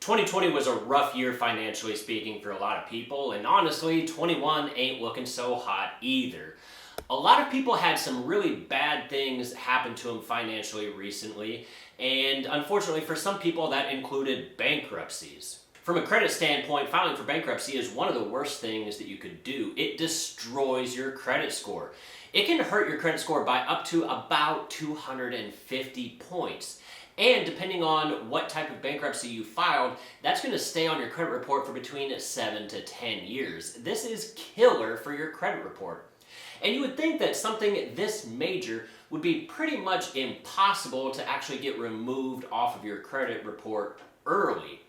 2020 was a rough year financially speaking for a lot of people, and honestly, 21 ain't looking so hot either. A lot of people had some really bad things happen to them financially recently, and unfortunately for some people that included bankruptcies. From a credit standpoint, filing for bankruptcy is one of the worst things that you could do. It destroys your credit score. It can hurt your credit score by up to about 250 points. And depending on what type of bankruptcy you filed, that's going to stay on your credit report for between 7 to 10 years. This is killer for your credit report. And you would think that something this major would be pretty much impossible to actually get removed off of your credit report early.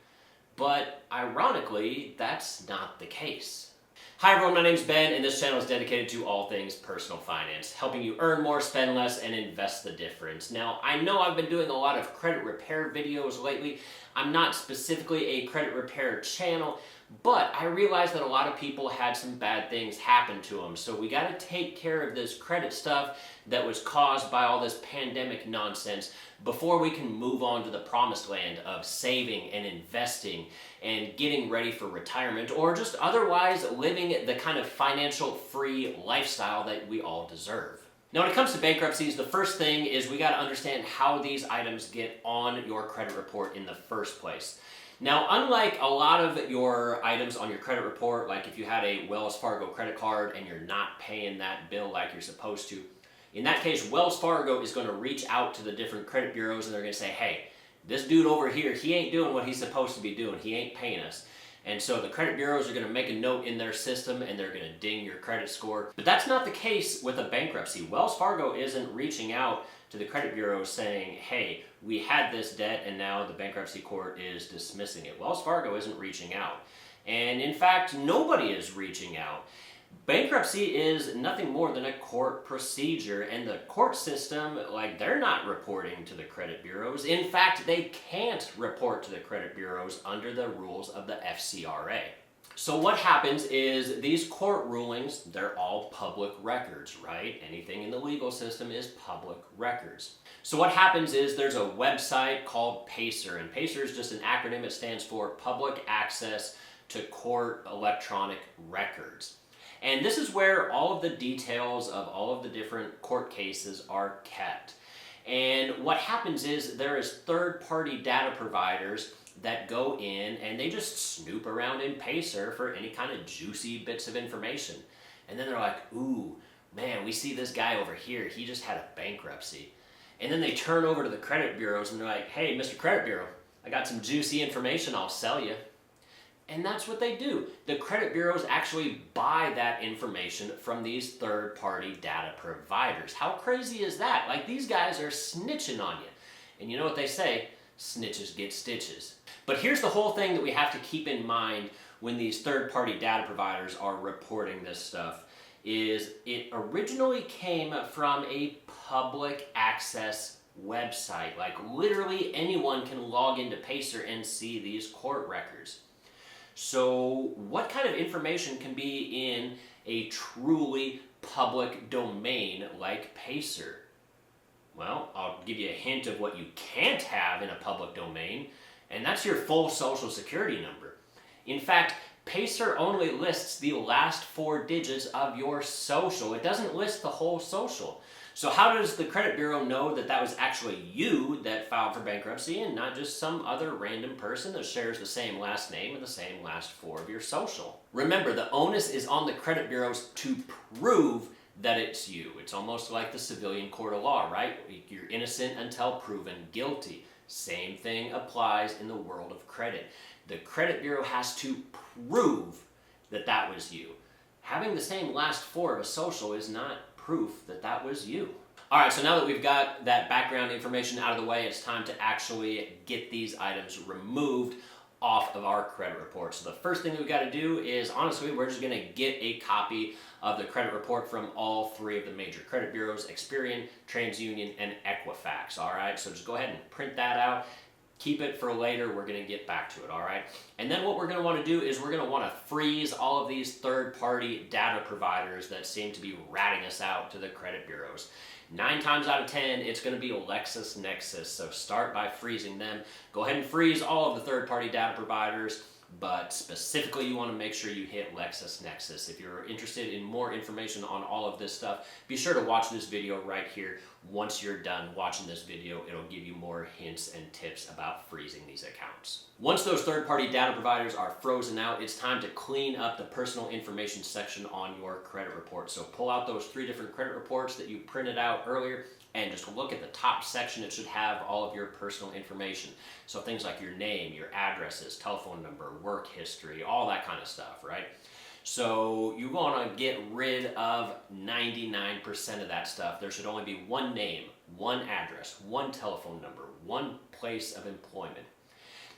But ironically, that's not the case. Hi everyone, my name's Ben, and this channel is dedicated to all things personal finance, helping you earn more, spend less, and invest the difference. Now, I know I've been doing a lot of credit repair videos lately. I'm not specifically a credit repair channel, but I realized that a lot of people had some bad things happen to them. So we got to take care of this credit stuff that was caused by all this pandemic nonsense before we can move on to the promised land of saving and investing and getting ready for retirement, or just otherwise living the kind of financial free lifestyle that we all deserve. Now, when it comes to bankruptcies, the first thing is we got to understand how these items get on your credit report in the first place. Now, unlike a lot of your items on your credit report, like if you had a Wells Fargo credit card and you're not paying that bill like you're supposed to, in that case, Wells Fargo is going to reach out to the different credit bureaus and they're going to say, hey, this dude over here, he ain't doing what he's supposed to be doing. He ain't paying us. And so the credit bureaus are going to make a note in their system and they're going to ding your credit score. But that's not the case with a bankruptcy. Wells Fargo isn't reaching out to the credit bureau saying, hey, we had this debt and now the bankruptcy court is dismissing it. Wells Fargo isn't reaching out. And in fact, nobody is reaching out. Bankruptcy is nothing more than a court procedure, and the court system, they're not reporting to the credit bureaus. In fact, they can't report to the credit bureaus under the rules of the FCRA. So what happens is these court rulings, they're all public records, right? Anything in the legal system is public records. So what happens is there's a website called PACER, and PACER is just an acronym. It stands for Public Access to Court Electronic Records. And this is where all of the details of all of the different court cases are kept. And what happens is there is third-party data providers that go in and they just snoop around in PACER for any kind of juicy bits of information. And then they're like, ooh, man, we see this guy over here, he just had a bankruptcy. And then they turn over to the credit bureaus and they're like, hey, Mr. Credit Bureau, I got some juicy information I'll sell you. And that's what they do. The credit bureaus actually buy that information from these third-party data providers. How crazy is that? These guys are snitching on you. And you know what they say? Snitches get stitches. But here's the whole thing that we have to keep in mind when these third-party data providers are reporting this stuff is it originally came from a public access website. Literally anyone can log into PACER and see these court records. So what kind of information can be in a truly public domain like PACER? Well, I'll give you a hint of what you can't have in a public domain, and that's your full social security number. In fact, PACER only lists the last 4 digits of your social. It doesn't list the whole social. So how does the credit bureau know that that was actually you that filed for bankruptcy and not just some other random person that shares the same last name and the same last 4 of your social? Remember, the onus is on the credit bureaus to prove that it's you. It's almost like the civilian court of law, right? You're innocent until proven guilty. Same thing applies in the world of credit. The credit bureau has to prove that that was you. Having the same last 4 of a social is not proof that that was you. All right, so now that we've got that background information out of the way, it's time to actually get these items removed off of our credit report. So the first thing that we got to do is, honestly, we're just going to get a copy of the credit report from all 3 of the major credit bureaus, Experian, TransUnion, and Equifax. All right, so just go ahead and print that out. Keep it for later. We're going to get back to it, all right? And then what we're going to want to do is we're going to want to freeze all of these third-party data providers that seem to be ratting us out to the credit bureaus. 9 times out of 10, it's going to be LexisNexis, so start by freezing them. Go ahead and freeze all of the third-party data providers, but specifically you want to make sure you hit LexisNexis. If you're interested in more information on all of this stuff, be sure to watch this video right here. Once you're done watching this video, it'll give you more hints and tips about freezing these accounts. Once those third-party data providers are frozen out, it's time to clean up the personal information section on your credit report. So pull out those 3 different credit reports that you printed out earlier and just look at the top section. It should have all of your personal information. So things like your name, your addresses, telephone number, work history, all that kind of stuff, right? So you want to get rid of 99% of that stuff. There should only be one name, one address, one telephone number, one place of employment.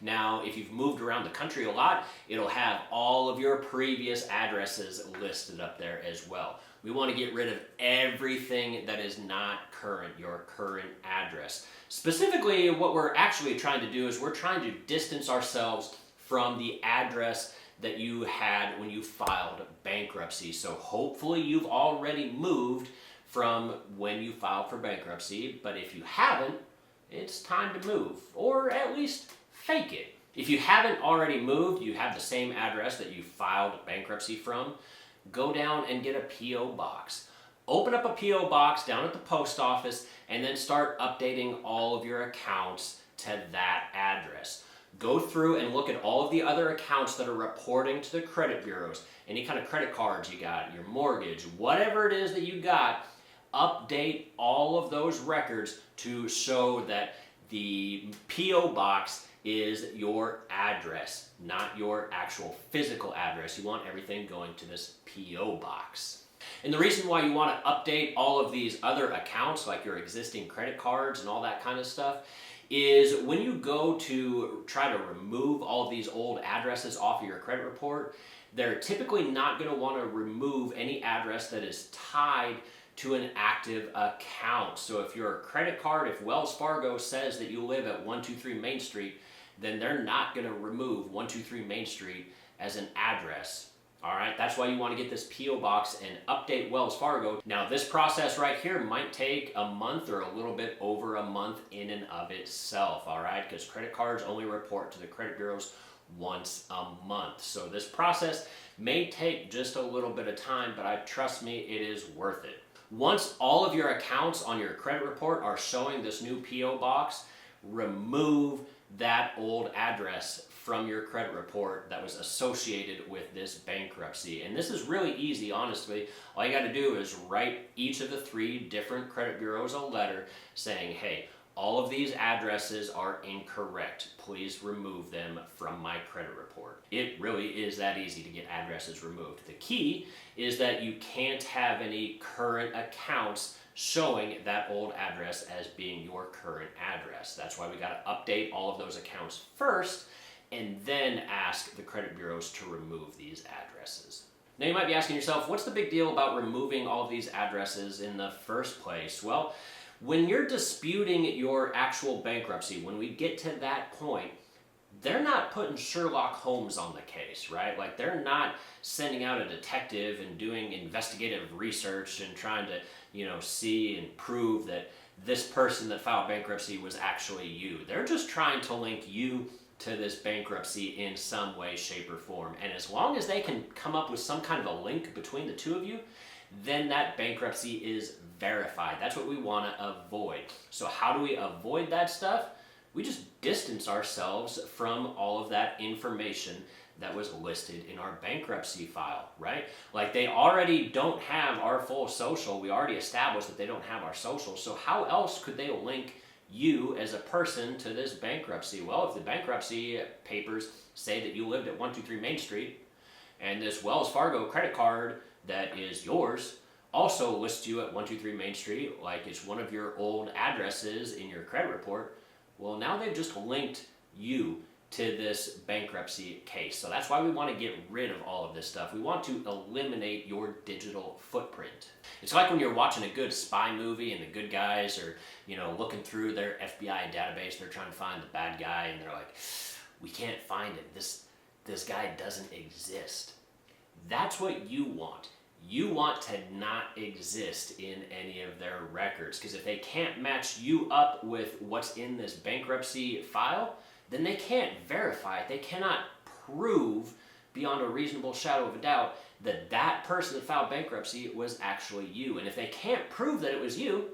Now, if you've moved around the country a lot, it'll have all of your previous addresses listed up there as well. We want to get rid of everything that is not current, your current address. Specifically, what we're actually trying to do is we're trying to distance ourselves from the address that you had when you filed bankruptcy. So hopefully you've already moved from when you filed for bankruptcy, but if you haven't, it's time to move, or at least fake it. If you haven't already moved, you have the same address that you filed bankruptcy from, go down and get a P.O. box. Open up a P.O. box down at the post office and then start updating all of your accounts to that address. Go through and look at all of the other accounts that are reporting to the credit bureaus. Any kind of credit cards you got, your mortgage, whatever it is that you got, update all of those records to show that the P.O. box is your address, not your actual physical address. You want everything going to this P.O. box. And the reason why you want to update all of these other accounts, like your existing credit cards and all that kind of stuff, is when you go to try to remove all of these old addresses off of your credit report, they're typically not going to want to remove any address that is tied to an active account. So if your credit card, if Wells Fargo says that you live at 123 Main Street, then they're not going to remove 123 Main Street as an address. All right, that's why you want to get this P.O. box and update Wells Fargo. Now, this process right here might take a month or a little bit over a month in and of itself, all right, because credit cards only report to the credit bureaus once a month. So this process may take just a little bit of time, but trust me, it is worth it. Once all of your accounts on your credit report are showing this new P.O. box, remove that old address from your credit report that was associated with this bankruptcy. And this is really easy, honestly. All you got to do is write each of the 3 different credit bureaus a letter saying, hey, all of these addresses are incorrect. Please remove them from my credit report. It really is that easy to get addresses removed. The key is that you can't have any current accounts showing that old address as being your current address. That's why we got to update all of those accounts first and then ask the credit bureaus to remove these addresses. Now you might be asking yourself, what's the big deal about removing all of these addresses in the first place? Well, when you're disputing your actual bankruptcy, when we get to that point, they're not putting Sherlock Holmes on the case, right? Like, they're not sending out a detective and doing investigative research and trying to, see and prove that this person that filed bankruptcy was actually you. They're just trying to link you to this bankruptcy in some way, shape, or form. And as long as they can come up with some kind of a link between the two of you, then that bankruptcy is verified. That's what we want to avoid. So how do we avoid that stuff? We just distance ourselves from all of that information that was listed in our bankruptcy file, right? Like, they already don't have our full social. We already established that they don't have our social. So how else could they link you as a person to this bankruptcy? Well, if the bankruptcy papers say that you lived at 123 Main Street and this Wells Fargo credit card that is yours also lists you at 123 Main Street, like it's one of your old addresses in your credit report, well, now they've just linked you to this bankruptcy case. So that's why we want to get rid of all of this stuff. We want to eliminate your digital footprint. It's like when you're watching a good spy movie and the good guys are, looking through their FBI database, they're trying to find the bad guy, and they're like, we can't find him. This guy doesn't exist. That's what you want. You want to not exist in any of their records, because if they can't match you up with what's in this bankruptcy file, then they can't verify it. They cannot prove beyond a reasonable shadow of a doubt that that person that filed bankruptcy was actually you. And if they can't prove that it was you,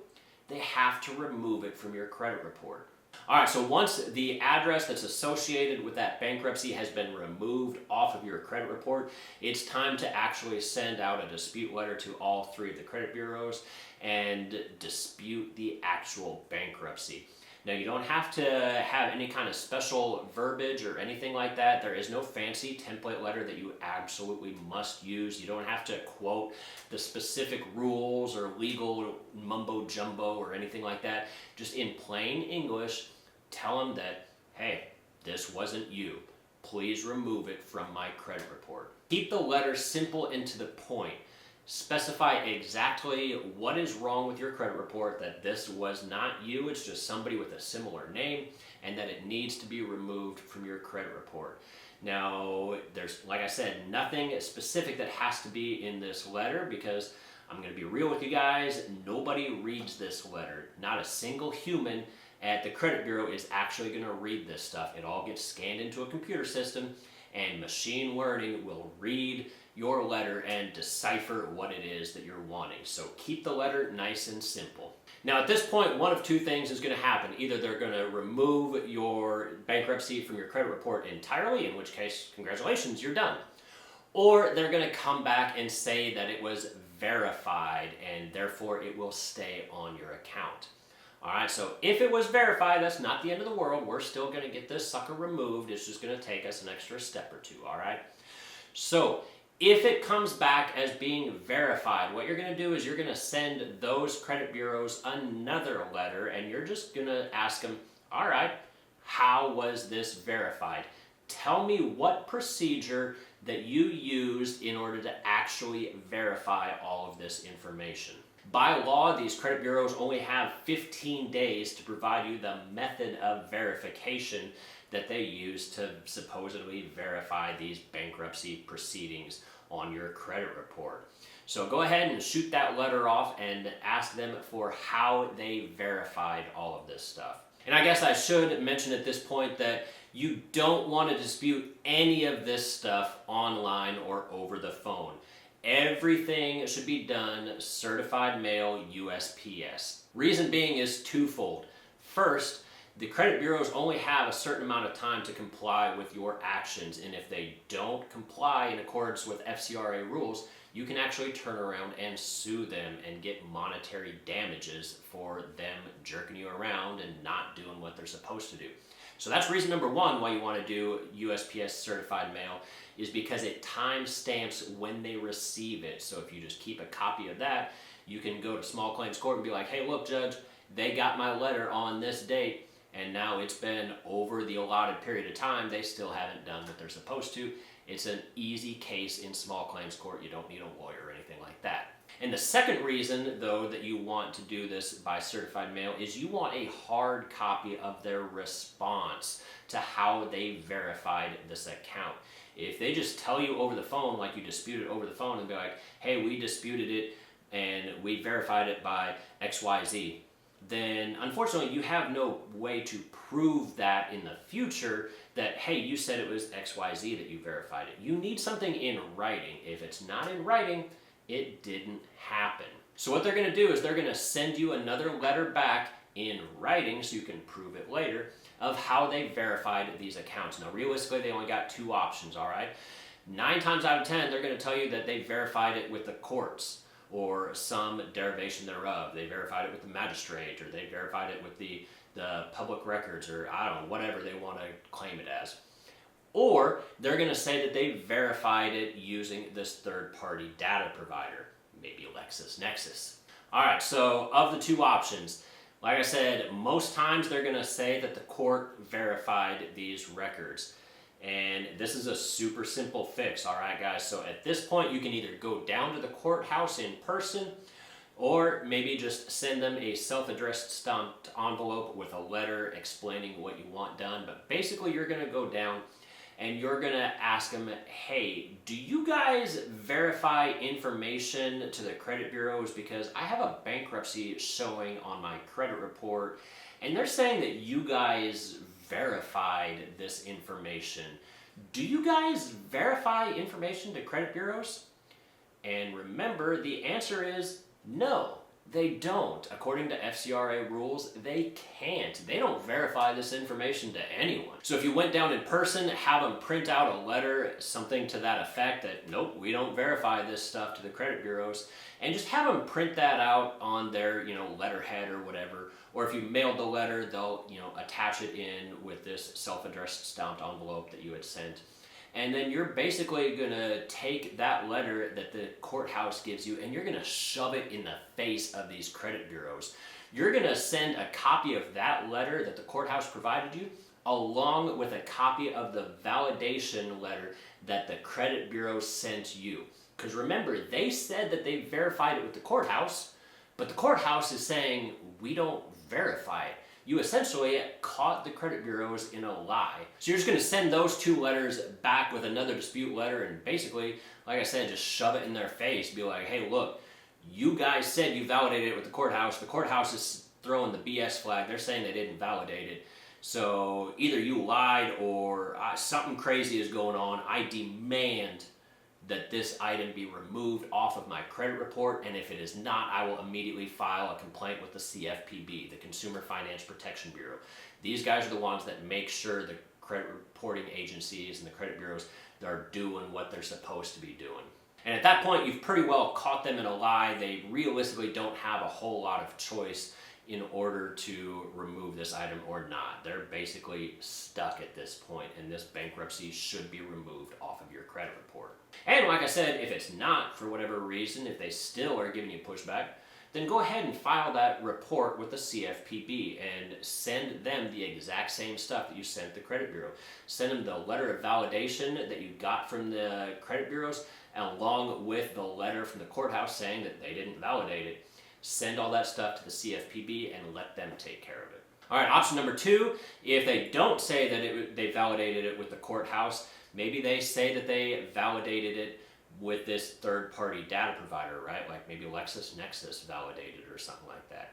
they have to remove it from your credit report. All right, so once the address that's associated with that bankruptcy has been removed off of your credit report, it's time to actually send out a dispute letter to all 3 of the credit bureaus and dispute the actual bankruptcy. Now, you don't have to have any kind of special verbiage or anything like that. There is no fancy template letter that you absolutely must use. You don't have to quote the specific rules or legal mumbo jumbo or anything like that. Just in plain English, tell them that, hey, this wasn't you. Please remove it from my credit report. Keep the letter simple and to the point. Specify exactly what is wrong with your credit report, that this was not you, it's just somebody with a similar name, and that it needs to be removed from your credit report. Now, there's, like I said, nothing specific that has to be in this letter, because I'm going to be real with you guys, nobody reads this letter. Not a single human at the credit bureau is actually going to read this stuff. It all gets scanned into a computer system, and machine learning will read your letter and decipher what it is that you're wanting. So keep the letter nice and simple. Now, at this point, one of 2 things is going to happen. Either they're going to remove your bankruptcy from your credit report entirely, in which case, congratulations, you're done. Or they're going to come back and say that it was verified and therefore it will stay on your account. All right, so if it was verified, that's not the end of the world. We're still going to get this sucker removed. It's just going to take us an extra step or 2, all right? So if it comes back as being verified, what you're going to do is you're going to send those credit bureaus another letter, and you're just going to ask them, all right, how was this verified? Tell me what procedure that you used in order to actually verify all of this information. By law, these credit bureaus only have 15 days to provide you the method of verification that they use to supposedly verify these bankruptcy proceedings on your credit report. So go ahead and shoot that letter off and ask them for how they verified all of this stuff. And I guess I should mention at this point that you don't want to dispute any of this stuff online or over the phone. Everything should be done certified mail USPS. Reason being is twofold. First, the credit bureaus only have a certain amount of time to comply with your actions, and if they don't comply in accordance with FCRA rules, you can actually turn around and sue them and get monetary damages for them jerking you around and not doing what they're supposed to do. So that's reason number 1 why you want to do USPS certified mail, is because it time stamps when they receive it. So if you just keep a copy of that, you can go to small claims court and be like, hey, look, judge, they got my letter on this date, and now it's been over the allotted period of time. They still haven't done what they're supposed to. It's an easy case in small claims court. You don't need a lawyer or anything like that. And the second reason, though, that you want to do this by certified mail is you want a hard copy of their response to how they verified this account. If they just tell you over the phone, like you disputed over the phone, and be like, hey, we disputed it and we verified it by XYZ, then unfortunately you have no way to prove that in the future that, hey, you said it was XYZ that you verified it. You need something in writing. If it's not in writing, it didn't happen. So what they're going to do is they're going to send you another letter back in writing, so you can prove it later, of how they verified these accounts. Now, realistically, they only got 2 options, all right? 9 times out of 10, they're going to tell you that they verified it with the courts or some derivation thereof. They verified it with the magistrate, or they verified it with the public records, or I don't know, whatever they want to claim it as. Or they're going to say that they verified it using this third-party data provider, maybe LexisNexis. All right, so of the 2 options, Like I said, most times they're going to say that the court verified these records. And this is a super simple fix, all right, guys? So at this point, you can either go down to the courthouse in person, or maybe just send them a self-addressed stamped envelope with a letter explaining what you want done. But basically, you're going to go down and you're going to ask them, hey, do you guys verify information to the credit bureaus? Because I have a bankruptcy showing on my credit report, and they're saying that you guys verified this information. Do you guys verify information to credit bureaus? And remember, the answer is no, they don't. According to FCRA rules, they can't. They don't verify this information to anyone. So if you went down in person, have them print out a letter, something to that effect that, nope, we don't verify this stuff to the credit bureaus, and just have them print that out on their, letterhead or whatever. Or if you mailed the letter, they'll, attach it in with this self-addressed stamped envelope that you had sent. And then you're basically going to take that letter that the courthouse gives you and you're going to shove it in the face of these credit bureaus. You're going to send a copy of that letter that the courthouse provided you along with a copy of the validation letter that the credit bureau sent you. Because remember, they said that they verified it with the courthouse, but the courthouse is saying we don't verify it. You essentially caught the credit bureaus in a lie. So you're just going to send those two letters back with another dispute letter and basically, like I said, just shove it in their face. Be like, hey, look, you guys said you validated it with the courthouse. The courthouse is throwing the BS flag. They're saying they didn't validate it. So either you lied or something crazy is going on. I demand that this item be removed off of my credit report, and if it is not, I will immediately file a complaint with the CFPB, the Consumer Finance Protection Bureau. These guys are the ones that make sure the credit reporting agencies and the credit bureaus are doing what they're supposed to be doing. And at that point, you've pretty well caught them in a lie. They realistically don't have a whole lot of choice in order to remove this item or not. They're basically stuck at this point, and this bankruptcy should be removed off of your credit report. And like I said, if it's not, for whatever reason, if they still are giving you pushback, then go ahead and file that report with the CFPB and send them the exact same stuff that you sent the credit bureau. Send them the letter of validation that you got from the credit bureaus, along with the letter from the courthouse saying that they didn't validate it. Send all that stuff to the CFPB and let them take care of it. All right, option number two, if they don't say that they validated it with the courthouse, maybe they say that they validated it with this third-party data provider, right? Like maybe LexisNexis validated or something like that.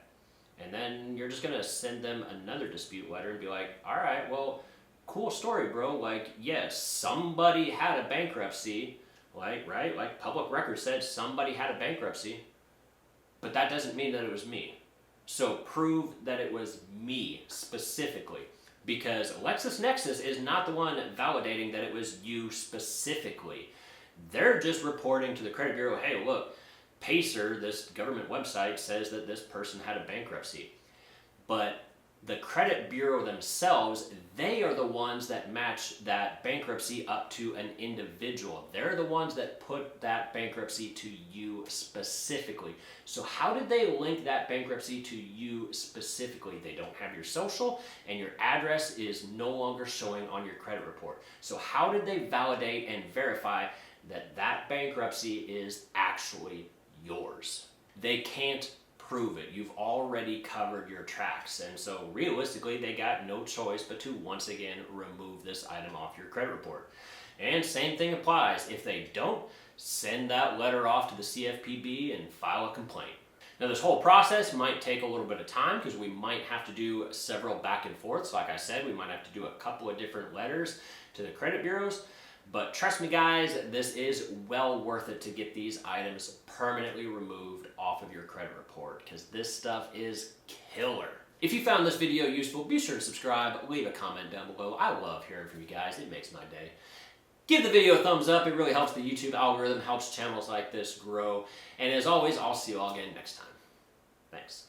And then you're just gonna send them another dispute letter and be like, all right, well, cool story, bro. Like, yes, somebody had a bankruptcy, right? Like public record said somebody had a bankruptcy, but that doesn't mean that it was me. So prove that it was me specifically, because LexisNexis is not the one validating that it was you specifically. They're just reporting to the credit bureau, hey, look, Pacer, this government website, says that this person had a bankruptcy. But the credit bureau themselves, they are the ones that match that bankruptcy up to an individual. They're the ones that put that bankruptcy to you specifically. So how did they link that bankruptcy to you specifically? They don't have your social, and your address is no longer showing on your credit report. So how did they validate and verify that that bankruptcy is actually yours? They can't prove it. You've already covered your tracks, and so realistically they got no choice but to once again remove this item off your credit report. And same thing applies. If they don't, send that letter off to the CFPB and file a complaint. Now this whole process might take a little bit of time because we might have to do several back and forths. Like I said, we might have to do a couple of different letters to the credit bureaus. But trust me guys, this is well worth it to get these items permanently removed off of your credit report, because this stuff is killer. If you found this video useful, be sure to subscribe, leave a comment down below. I love hearing from you guys, it makes my day. Give the video a thumbs up, it really helps the YouTube algorithm, helps channels like this grow. And as always, I'll see you all again next time. Thanks.